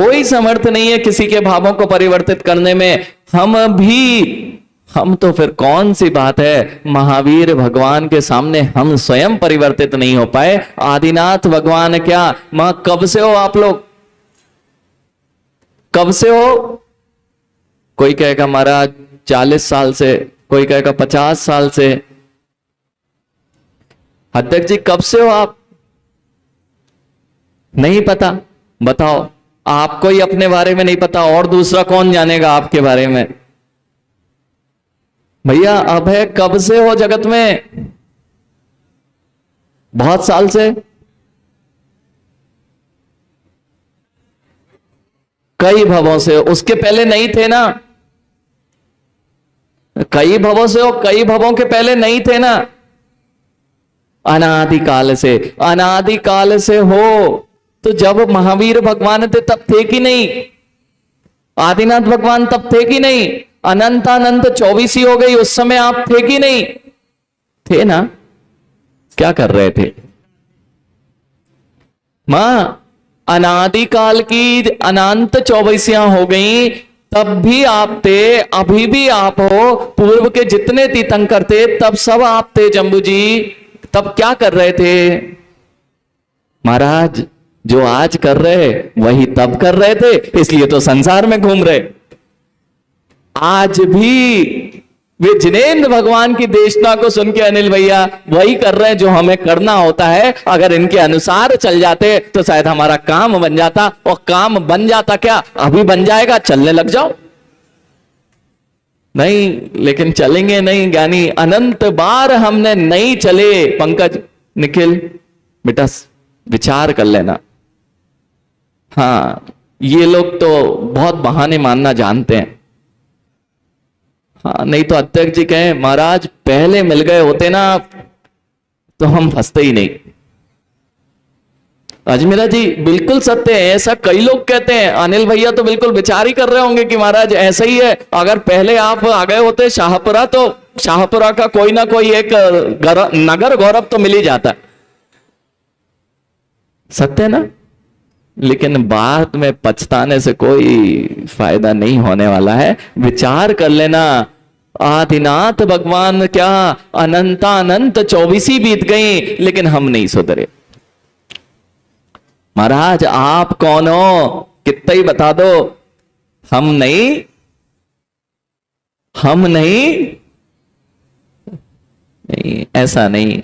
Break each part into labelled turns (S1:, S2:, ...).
S1: कोई समर्थ नहीं है किसी के भावों को परिवर्तित करने में। हम तो फिर कौन सी बात है, महावीर भगवान के सामने हम स्वयं परिवर्तित नहीं हो पाए। आदिनाथ भगवान क्या, मां कब से हो आप लोग, कब से हो? कोई कहेगा महाराज 40 साल से, कोई कहेगा 50 साल से। अध्यक्ष जी कब से हो आप? नहीं पता, बताओ। आपको ही अपने बारे में नहीं पता, और दूसरा कौन जानेगा आपके बारे में? भैया अब है, कब से हो जगत में? बहुत साल से, कई भवों से। उसके पहले नहीं थे ना? कई भवों से हो, कई भवों के पहले नहीं थे ना? अनादिकाल से, अनादिकाल से हो। तो जब महावीर भगवान थे तब थे कि नहीं? आदिनाथ भगवान तब थे कि नहीं? अनंतानंत 24 ही हो गई, उस समय आप थे कि नहीं? थे ना? क्या कर रहे थे? मां अनादिकाल की अनंत 24 हो गई, तब भी आप थे, अभी भी आप हो। पूर्व के जितने तीर्थंकर थे तब सब आप थे जम्बू जी। तब क्या कर रहे थे महाराज? जो आज कर रहे वही तब कर रहे थे, इसलिए तो संसार में घूम रहे। आज भी वे जिनेंद्र भगवान की देशना को सुन के अनिल भैया वही कर रहे हैं जो हमें करना होता है। अगर इनके अनुसार चल जाते तो शायद हमारा काम बन जाता, और काम बन जाता क्या, अभी बन जाएगा, चलने लग जाओ। नहीं, लेकिन चलेंगे नहीं ज्ञानी। अनंत बार हमने नहीं चले। पंकज, निखिल बेटा विचार कर लेना। हाँ, ये लोग तो बहुत बहाने मानना जानते हैं। हाँ, नहीं तो अध्यक्ष जी कहें महाराज पहले मिल गए होते ना तो हम फंसते ही नहीं। अजमेरा जी बिल्कुल सत्य है, ऐसा कई लोग कहते हैं। अनिल भैया तो बिल्कुल विचार ही कर रहे होंगे कि महाराज ऐसा ही है। अगर पहले आप आ गए होते शाहपुरा तो शाहपुरा का कोई ना कोई एक नगर गौरव तो मिल ही जाता। सत्य ना? लेकिन बाद में पछताने से कोई फायदा नहीं होने वाला है। विचार कर लेना। आदिनाथ भगवान क्या अनंतानंत 24 बीत गई, लेकिन हम नहीं सुधरे। महाराज आप कौन हो, कितना ही बता दो। हम नहीं, हम नहीं, नहीं ऐसा नहीं।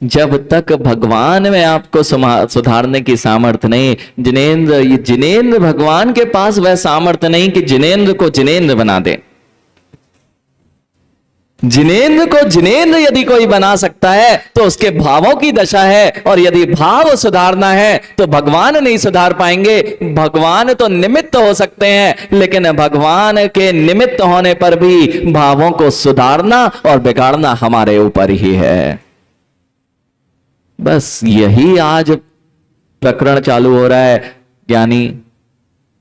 S1: जब तक भगवान में आपको सुधारने की सामर्थ्य नहीं, जिनेंद्र भगवान के पास वह सामर्थ्य नहीं कि जिनेंद्र को जिनेंद्र बना दे। जिनेंद्र को जिनेंद्र यदि कोई बना सकता है तो उसके भावों की दशा है, और यदि भाव सुधारना है तो भगवान नहीं सुधार पाएंगे। भगवान तो निमित्त हो सकते हैं, लेकिन भगवान के निमित्त होने पर भी भावों को सुधारना और बिगाड़ना हमारे ऊपर ही है। बस यही आज प्रकरण चालू हो रहा है ज्ञानी।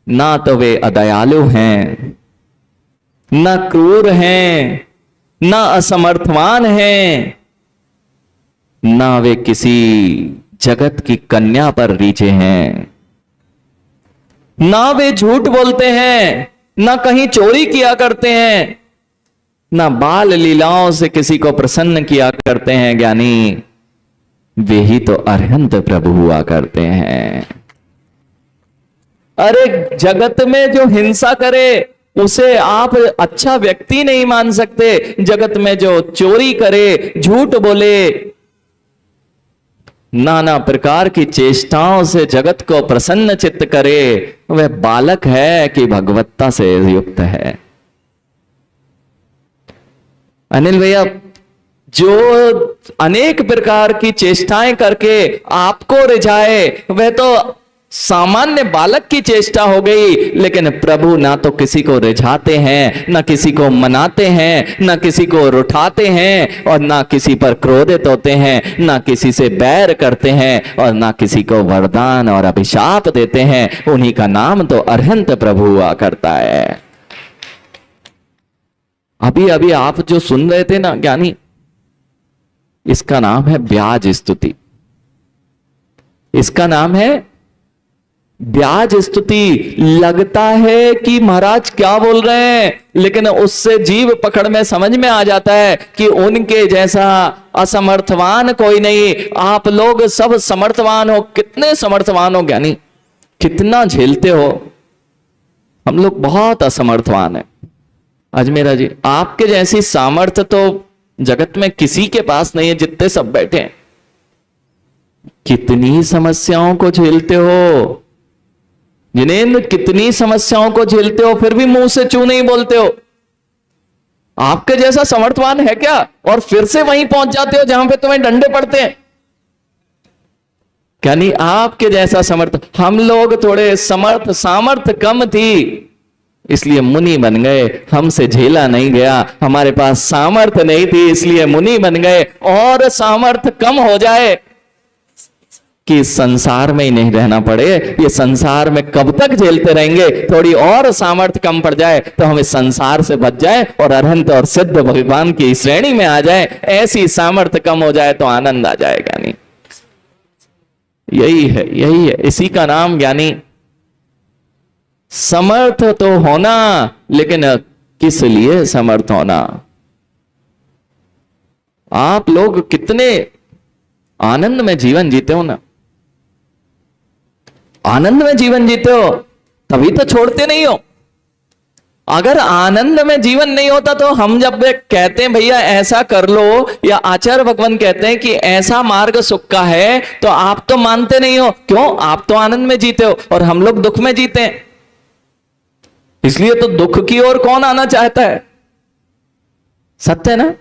S1: ना तो वे अदयालु हैं, ना क्रूर हैं, ना असमर्थवान हैं, ना वे किसी जगत की कन्या पर रीझे हैं, ना वे झूठ बोलते हैं, ना कहीं चोरी किया करते हैं, ना बाल लीलाओं से किसी को प्रसन्न किया करते हैं। ज्ञानी वे ही तो अरहंत प्रभु हुआ करते हैं। अरे जगत में जो हिंसा करे उसे आप अच्छा व्यक्ति नहीं मान सकते। जगत में जो चोरी करे, झूठ बोले, नाना प्रकार की चेष्टाओं से जगत को प्रसन्न चित्त करे, वह बालक है कि भगवत्ता से युक्त है। अनिल भैया जो अनेक प्रकार की चेष्टाएं करके आपको रिझाए वह तो सामान्य बालक की चेष्टा हो गई। लेकिन प्रभु ना तो किसी को रिझाते हैं, ना किसी को मनाते हैं, ना किसी को रुठाते हैं, और ना किसी पर क्रोधित होते हैं, ना किसी से बैर करते हैं, और ना किसी को वरदान और अभिशाप देते हैं। उन्हीं का नाम तो अरहंत प्रभु हुआ करता है। अभी अभी आप जो सुन रहे थे ना ज्ञानी, इसका नाम है ब्याज स्तुति। इसका नाम है ब्याज स्तुति लगता है कि महाराज क्या बोल रहे हैं, लेकिन उससे जीव पकड़ में समझ में आ जाता है कि उनके जैसा असमर्थवान कोई नहीं। आप लोग सब समर्थवान हो, कितने समर्थवान हो ज्ञानी, कितना झेलते हो। हम लोग बहुत असमर्थवान है। अजमेरा जी, आपके जैसी सामर्थ्य तो जगत में किसी के पास नहीं है, जितने सब बैठे हैं। कितनी समस्याओं को झेलते हो जिनेंद्र, कितनी समस्याओं को झेलते हो, फिर भी मुंह से चू नहीं बोलते हो। आपके जैसा समर्थवान है क्या? और फिर से वहीं पहुंच जाते हो जहां पे तुम्हें डंडे पड़ते हैं। यानी आपके जैसा समर्थ, हम लोग थोड़े सामर्थ कम थी, इसलिए मुनि बन गए। हमसे झेला नहीं गया, हमारे पास सामर्थ नहीं थी इसलिए मुनि बन गए। और सामर्थ कम हो जाए कि संसार में ही नहीं रहना पड़े, ये संसार में कब तक झेलते रहेंगे। थोड़ी और सामर्थ्य कम पड़ जाए तो हमें संसार से बच जाए और अरहंत और सिद्ध भगवान की श्रेणी में आ जाए। ऐसी सामर्थ्य कम हो जाए तो आनंद आ जाएगा। नहीं, यही है, इसी का नाम ज्ञानी। समर्थ तो होना, लेकिन किस लिए समर्थ होना। आप लोग कितने आनंद में जीवन जीते हो ना, आनंद में जीवन जीते हो, तभी तो छोड़ते नहीं हो। अगर आनंद में जीवन नहीं होता तो हम जब कहते हैं भैया ऐसा कर लो, या आचार्य भगवान कहते हैं कि ऐसा मार्ग सुख का है, तो आप तो मानते नहीं हो। क्यों? आप तो आनंद में जीते हो और हम लोग दुख में जीते हैं। इसलिए तो दुख की ओर कौन आना चाहता है? सत्य है ना?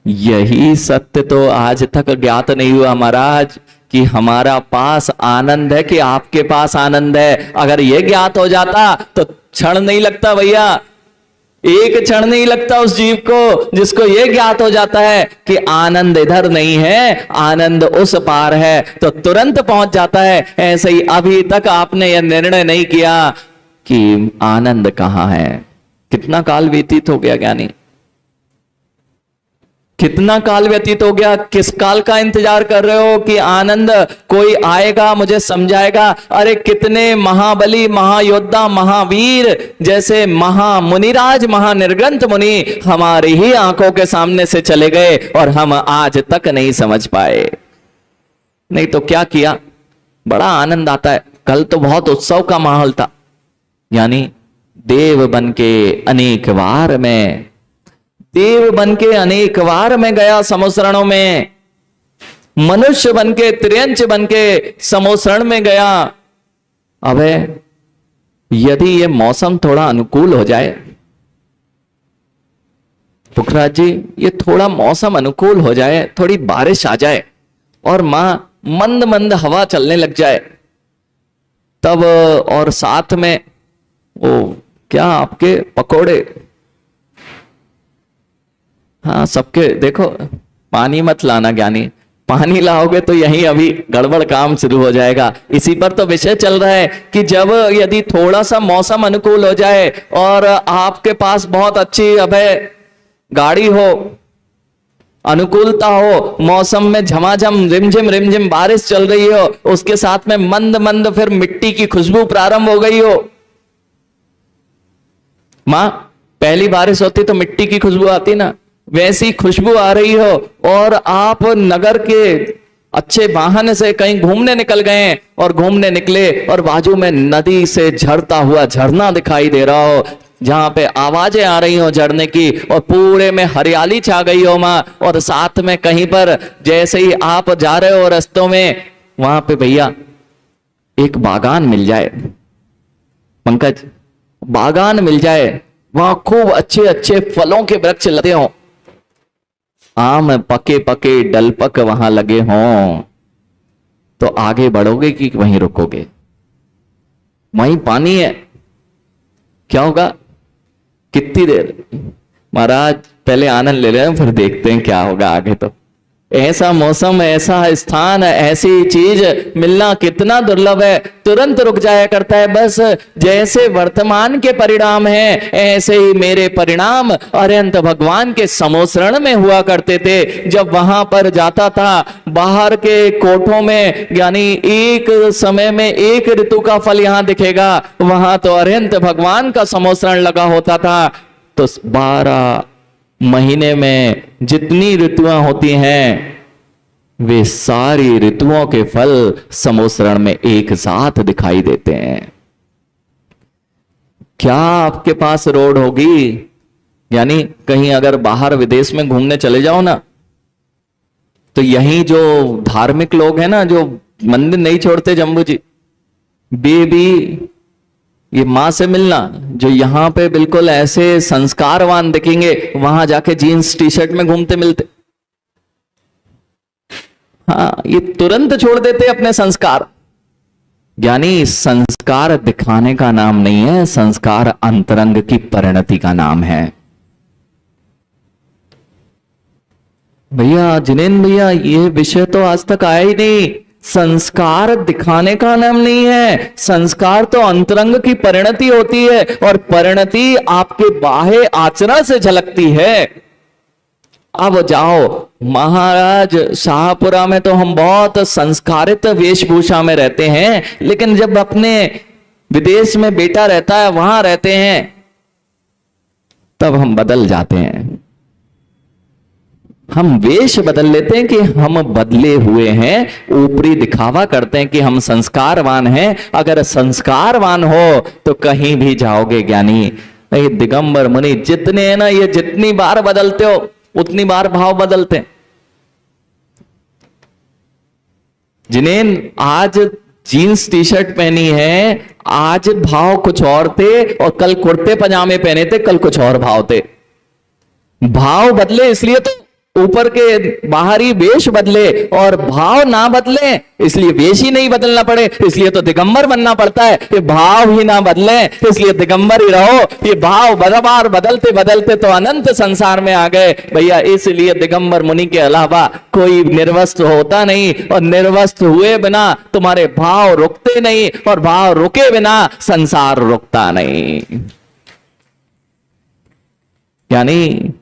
S1: यही सत्य तो आज तक ज्ञात नहीं हुआ महाराज, कि हमारा पास आनंद है कि आपके पास आनंद है। अगर यह ज्ञात हो जाता तो क्षण नहीं लगता भैया, एक क्षण नहीं लगता उस जीव को जिसको यह ज्ञात हो जाता है कि आनंद इधर नहीं है, आनंद उस पार है, तो तुरंत पहुंच जाता है। ऐसे ही अभी तक आपने यह निर्णय नहीं किया कि आनंद कहां है। कितना काल व्यतीत हो गया ज्ञानी, कितना काल व्यतीत हो गया। किस काल का इंतजार कर रहे हो कि आनंद कोई आएगा मुझे समझाएगा। अरे कितने महाबली, महायोद्धा, महावीर जैसे महामुनिराज, महानिर्ग्रंथ मुनि हमारी ही आंखों के सामने से चले गए और हम आज तक नहीं समझ पाए। नहीं तो क्या किया, बड़ा आनंद आता है। कल तो बहुत उत्सव का माहौल था, यानी देव बन के अनेक बार में, देव बन के अनेक बार में गया समोसरणों में, मनुष्य बन के, त्रियंच बन के समोसरण में गया। अबे यदि ये मौसम थोड़ा अनुकूल हो जाए, पुखराज जी, ये थोड़ा मौसम अनुकूल हो जाए, थोड़ी बारिश आ जाए और मां मंद मंद हवा चलने लग जाए, तब और साथ में वो क्या आपके पकोड़े, हाँ सबके, देखो पानी मत लाना ज्ञानी, पानी लाओगे तो यही अभी गड़बड़ काम शुरू हो जाएगा। इसी पर तो विषय चल रहा है कि जब यदि थोड़ा सा मौसम अनुकूल हो जाए और आपके पास बहुत अच्छी अभय गाड़ी हो, अनुकूलता हो, मौसम में झमाझम रिमझिम बारिश चल रही हो, उसके साथ में मंद मंद फिर मिट्टी की खुशबू प्रारंभ हो गई हो। मां, पहली बारिश होती तो मिट्टी की खुशबू आती ना, वैसी खुशबू आ रही हो और आप नगर के अच्छे वाहन से कहीं घूमने निकल गए और घूमने निकले और बाजू में नदी से झरता हुआ झरना दिखाई दे रहा हो, जहां पे आवाजें आ रही हो झरने की और पूरे में हरियाली छा गई हो मां, और साथ में कहीं पर जैसे ही आप जा रहे हो रास्तों में, वहां पे भैया एक बागान मिल जाए, पंकज बागान मिल जाए, वहां खूब अच्छे अच्छे फलों के वृक्ष लगे हों, आम पके पके डलपक वहां लगे हों, तो आगे बढ़ोगे कि वहीं रुकोगे? वहीं पानी है, क्या होगा? कितनी देर? महाराज पहले आनंद ले रहे हैं, फिर देखते हैं क्या होगा आगे। तो ऐसा मौसम, ऐसा स्थान, ऐसी चीज मिलना कितना दुर्लभ है। तुरंत रुक जाया करता है। बस जैसे वर्तमान के परिणाम हैं, ऐसे ही मेरे परिणाम अरिहंत भगवान के समोसरण में हुआ करते थे। जब वहां पर जाता था, बाहर के कोठों में, यानी एक समय में एक ऋतु का फल यहां दिखेगा, वहां तो अरिहंत भगवान का समोसरण लगा होता था। तो 12 महीने में जितनी ऋतुआं होती हैं, वे सारी ऋतुओं के फल समोसरण में एक साथ दिखाई देते हैं। क्या आपके पास रोड होगी, यानी कहीं अगर बाहर विदेश में घूमने चले जाओ ना, तो यहीं जो धार्मिक लोग हैं ना, जो मंदिर नहीं छोड़ते, जम्बू जी, बेबी ये मां से मिलना, जो यहां पे बिल्कुल ऐसे संस्कारवान दिखेंगे, वहां जाके जीन्स टी शर्ट में घूमते मिलते। हाँ, ये तुरंत छोड़ देते अपने संस्कार। यानी संस्कार दिखाने का नाम नहीं है, संस्कार अंतरंग की परिणति का नाम है। भैया जिनेन भैया, ये विषय तो आज तक आया ही नहीं। संस्कार दिखाने का नाम नहीं है, संस्कार तो अंतरंग की परिणति होती है, और परिणति आपके बाह्य आचरण से झलकती है। अब जाओ महाराज, शाहपुरा में तो हम बहुत संस्कारित वेशभूषा में रहते हैं, लेकिन जब अपने विदेश में बेटा रहता है, वहां रहते हैं, तब हम बदल जाते हैं। हम वेश बदल लेते हैं कि हम बदले हुए हैं, ऊपरी दिखावा करते हैं कि हम संस्कारवान हैं। अगर संस्कारवान हो तो कहीं भी जाओगे ज्ञानी। नहीं, दिगंबर मुनि जितने हैं ना, ये जितनी बार बदलते हो उतनी बार भाव बदलते हैं। जिन्हें आज जीन्स टी शर्ट पहनी है, आज भाव कुछ और थे, और कल कुर्ते पजामे पहने थे, कल कुछ और भाव थे। भाव बदले इसलिए तो ऊपर के बाहरी वेश बदले, और भाव ना बदले इसलिए वेश ही नहीं बदलना पड़े, इसलिए तो दिगंबर बनना पड़ता है। ये भाव ही ना बदले इसलिए दिगंबर ही रहो। ये भाव बार बदलते बदलते तो अनंत संसार में आ गए भैया। इसलिए दिगंबर मुनि के अलावा कोई निर्वस्त्र होता नहीं, और निर्वस्त्र हुए बिना तुम्हारे भाव रुकते नहीं, और भाव रुके बिना संसार रुकता नहीं। यानी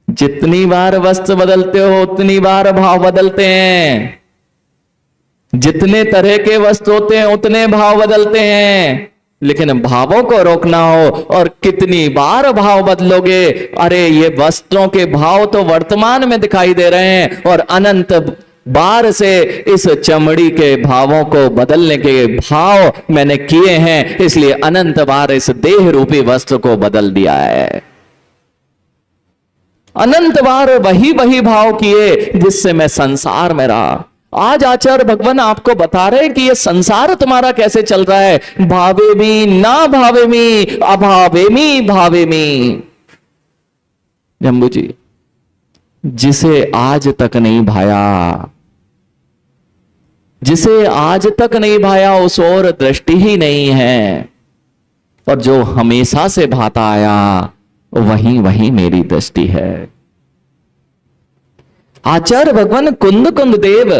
S1: जितनी बार वस्त्र बदलते हो उतनी बार भाव बदलते हैं। जितने तरह के वस्त्र होते हैं उतने भाव बदलते हैं। लेकिन भावों को रोकना हो, और कितनी बार भाव बदलोगे। अरे ये वस्त्रों के भाव तो वर्तमान में दिखाई दे रहे हैं, और अनंत बार से इस चमड़ी के भावों को बदलने के भाव मैंने किए हैं, इसलिए अनंत बार इस देह रूपी वस्त्र को बदल दिया है। अनंत बार वही वही भाव किए जिससे मैं संसार में रहा। आज आचार्य भगवान आपको बता रहे हैं कि ये संसार तुम्हारा कैसे चल रहा है। भावे मी ना भावे मी, अभावे मी भावे मी। जम्बू जी, जिसे आज तक नहीं भाया, जिसे आज तक नहीं भाया, उस ओर दृष्टि ही नहीं है, और जो हमेशा से भाता आया वही वही मेरी दृष्टि है। आचार्य भगवान कुंद कुंद देव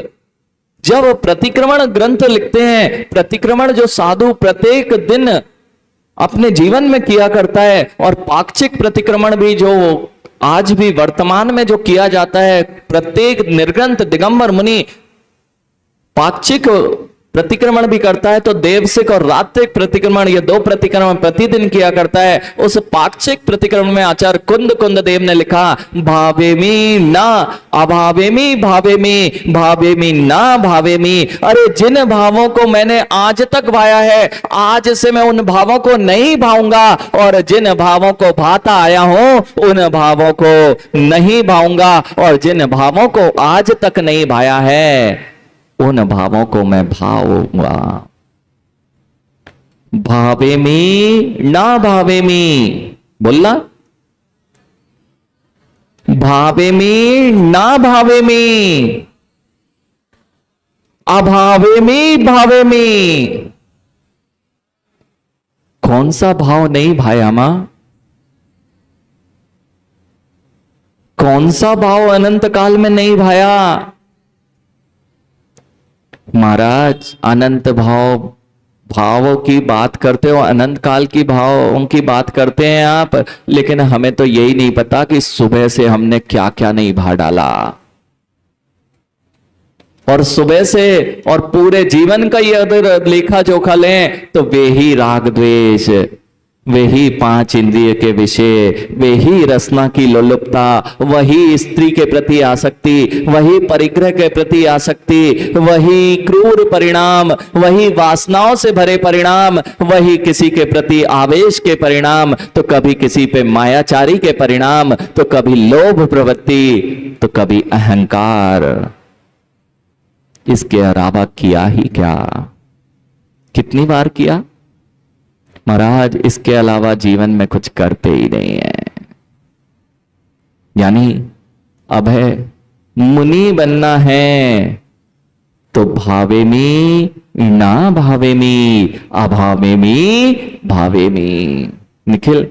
S1: जब प्रतिक्रमण ग्रंथ लिखते हैं, प्रतिक्रमण जो साधु प्रत्येक दिन अपने जीवन में किया करता है, और पाक्षिक प्रतिक्रमण भी जो आज भी वर्तमान में जो किया जाता है, प्रत्येक निर्ग्रंथ दिगंबर मुनि पाक्षिक प्रतिक्रमण भी करता है, तो देवसिक और रात्रिक प्रतिक्रमण, ये 2 प्रतिक्रमण प्रतिदिन किया करता है। उस पाक्षिक प्रतिक्रमण में आचार्य कुंद कुंद देव ने लिखा, भावेमी ना अभावेमी भावेमी, भावेमी ना भावेमी। अरे जिन भावों को मैंने आज तक भाया है, आज से मैं उन भावों को नहीं भाऊंगा, और जिन भावों को भाता आया हूं उन भावों को नहीं भाऊंगा, और जिन भावों को आज तक नहीं भाया है उन भावों को मैं भाऊंगा। भावे मी ना भावे मी, बोलना, भावे मी ना भावे मी, अभावे मी भावे मी। कौन सा भाव नहीं भाया मां? कौन सा भाव अनंत काल में नहीं भाया? महाराज अनंत भावों की बात करते हो, अनंत काल की भावों की बात करते हैं आप, लेकिन हमें तो यही नहीं पता कि सुबह से हमने क्या क्या नहीं भा डाला। और सुबह से और पूरे जीवन का ये अगर लेखा जोखा लें तो वे ही राग द्वेष, वे ही 5 इंद्रिय के विषय, वे ही रसना की लोलुपता, वही स्त्री के प्रति आसक्ति, वही परिग्रह के प्रति आसक्ति, वही क्रूर परिणाम, वही वासनाओं से भरे परिणाम, वही किसी के प्रति आवेश के परिणाम, तो कभी किसी पे मायाचारी के परिणाम, तो कभी लोभ प्रवृत्ति, तो कभी अहंकार। इसके अलावा किया ही क्या? कितनी बार किया महाराज? इसके अलावा जीवन में कुछ करते ही नहीं है। यानी अब है मुनि बनना है तो भावेमी ना भावेमी, अभावेमी भावेमी। निखिल,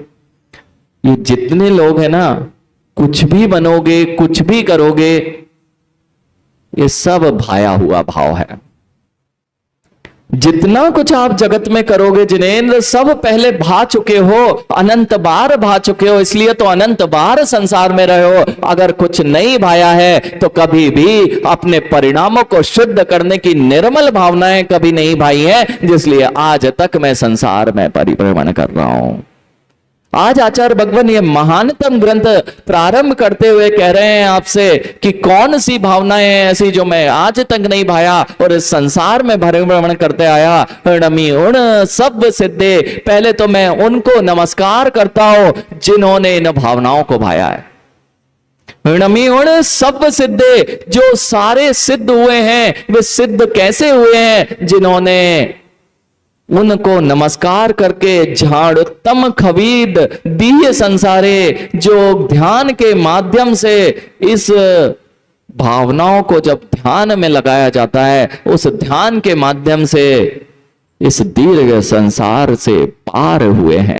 S1: ये जितने लोग हैं ना, कुछ भी बनोगे, कुछ भी करोगे, ये सब भाया हुआ भाव है। जितना कुछ आप जगत में करोगे जिनेंद्र, सब पहले भा चुके हो, अनंत बार भा चुके हो, इसलिए तो अनंत बार संसार में रहे हो। अगर कुछ नहीं भाया है तो कभी भी अपने परिणामों को शुद्ध करने की निर्मल भावनाएं कभी नहीं भाई है, जिसलिए आज तक मैं संसार में परिभ्रमण कर रहा हूं। आज आचार्य भगवान ये महानतम ग्रंथ प्रारंभ करते हुए कह रहे हैं आपसे कि कौन सी भावनाएं हैं ऐसी जो मैं आज तक नहीं भाया और इस संसार में भ्रमण करते आया। णमी उण सब सिद्धे, पहले तो मैं उनको नमस्कार करता हूं जिन्होंने इन भावनाओं को भाया है। णमी उण सब सिद्धे, जो सारे सिद्ध हुए हैं, वे सिद्ध कैसे हुए हैं? जिन्होंने उनको नमस्कार करके झाड़ुत्तम खवीद दिए संसारे, जो ध्यान के माध्यम से इस भावनाओं को जब ध्यान में लगाया जाता है, उस ध्यान के माध्यम से इस दीर्घ संसार से पार हुए हैं।